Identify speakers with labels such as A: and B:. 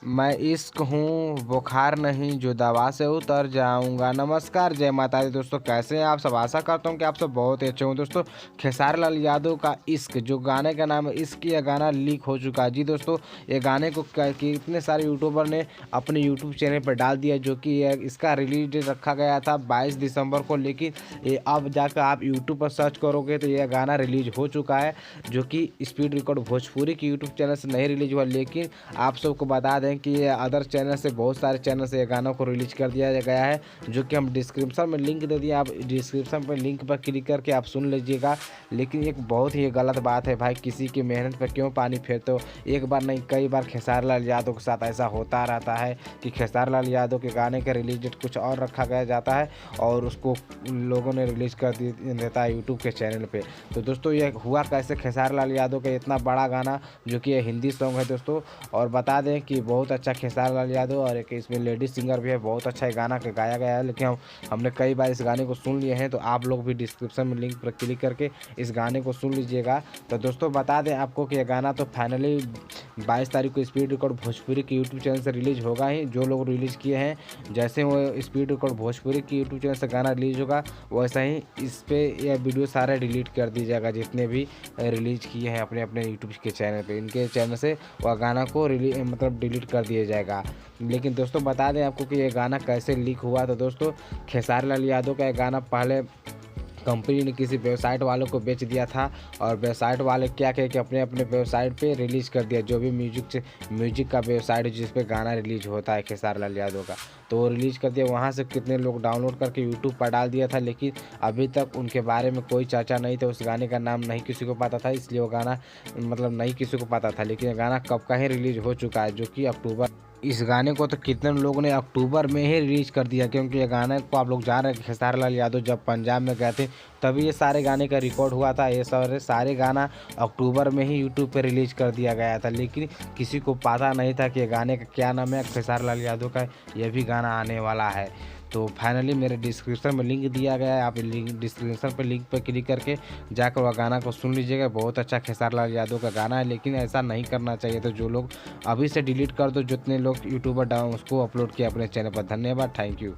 A: मैं इश्क हूँ बुखार नहीं जो दवा से उतर जाऊंगा। नमस्कार, जय माता दी दोस्तों, कैसे हैं आप सब। आशा करता हूँ कि आप सब बहुत ही अच्छे हों। दोस्तों, खेसारी लाल यादव का इश्क, जो गाने का नाम है इश्क, यह गाना लीक हो चुका है। जी दोस्तों, ये गाने को कितने सारे यूट्यूबर ने अपने यूट्यूब चैनल पर डाल दिया, जो कि इसका रिलीज डेट रखा गया था 22 दिसंबर को, लेकिन ये अब जाकर आप यूट्यूब पर सर्च करोगे तो यह गाना रिलीज हो चुका है, जो कि स्पीड रिकॉर्ड भोजपुरी के यूट्यूब चैनल से नहीं रिलीज हुआ। लेकिन आप सबको बता दें कि ये अदर चैनल से, बहुत सारे चैनल से ये गानों को रिलीज कर दिया गया है, जो कि हम डिस्क्रिप्शन में लिंक दे दिए। आप डिस्क्रिप्शन पर लिंक पर क्लिक करके आप सुन लीजिएगा। लेकिन एक बहुत ही गलत बात है भाई, किसी की मेहनत पर क्यों पानी फेरते हो। एक बार नहीं कई बार खेसारी लाल यादव के साथ ऐसा होता रहता है कि खेसारी लाल यादव के गाने का रिलीज डेट कुछ और रखा गया जाता है और उसको लोगों ने रिलीज कर देता है यूट्यूब के चैनल पे। तो दोस्तों, ये हुआ कैसे। खेसारी लाल यादव का इतना बड़ा गाना, जो कि हिंदी सॉन्ग है दोस्तों, और बता दें कि बहुत अच्छा खेसारी लाल यादव, और एक इसमें लेडीज सिंगर भी है, बहुत अच्छा ये गाना का गाया गया है। लेकिन हमने कई बार इस गाने को सुन लिए हैं, तो आप लोग भी डिस्क्रिप्शन में लिंक पर क्लिक करके इस गाने को सुन लीजिएगा। तो दोस्तों, बता दें आपको कि यह गाना तो फाइनली 22 तारीख को स्पीड रिकॉर्ड भोजपुरी के यूट्यूब चैनल से रिलीज होगा ही। जो लोग रिलीज किए हैं, जैसे वो स्पीड रिकॉर्ड भोजपुरी के यूट्यूब चैनल से गाना रिलीज होगा, वैसा ही इस पर यह वीडियो सारा डिलीट कर दीजिएगा, जितने भी रिलीज किए हैं अपने अपने यूट्यूब के चैनल पे। इनके चैनल से वह गाना को मतलब डिलीट कर दिया जाएगा। लेकिन दोस्तों, बता दें आपको कि ये गाना कैसे लीक हुआ। तो दोस्तों, खेसारी लाल यादव का ये गाना पहले कंपनी ने किसी वेबसाइट वालों को बेच दिया था, और वेबसाइट वाले क्या कहे कि अपने अपने वेबसाइट पे रिलीज़ कर दिया, जो भी म्यूजिक का वेबसाइट है जिस पे गाना रिलीज होता है खेसारी लाल यादव का, तो वो रिलीज़ कर दिया। वहाँ से कितने लोग डाउनलोड करके यूट्यूब पर डाल दिया था, लेकिन अभी तक उनके बारे में कोई चर्चा नहीं था। उस गाने का नाम नहीं किसी को पता था, इसलिए वो गाना मतलब नहीं किसी को पता था। लेकिन गाना कब का ही रिलीज हो चुका है, जो कि अक्टूबर। इस गाने को तो कितने लोगों ने अक्टूबर में ही रिलीज कर दिया, क्योंकि ये गाने को आप लोग जान रहे हैं, खेसारी लाल यादव जब पंजाब में गए थे तभी ये सारे गाने का रिकॉर्ड हुआ था। ये सारे गाना अक्टूबर में ही यूट्यूब पे रिलीज कर दिया गया था, लेकिन किसी को पता नहीं था कि ये गाने का क्या नाम है। खेसारी लाल यादव का ये भी गाना आने वाला है। तो फाइनली मेरे डिस्क्रिप्शन में लिंक दिया गया है, आप डिस्क्रिप्शन पर लिंक पर क्लिक करके जाकर वह गाना को सुन लीजिएगा। बहुत अच्छा खेसारी लाल यादव का गाना है, लेकिन ऐसा नहीं करना चाहिए। तो जो लोग अभी से डिलीट कर दो, जितने लोग यूट्यूबर डाउन उसको अपलोड किया अपने चैनल पर। धन्यवाद, थैंक यू।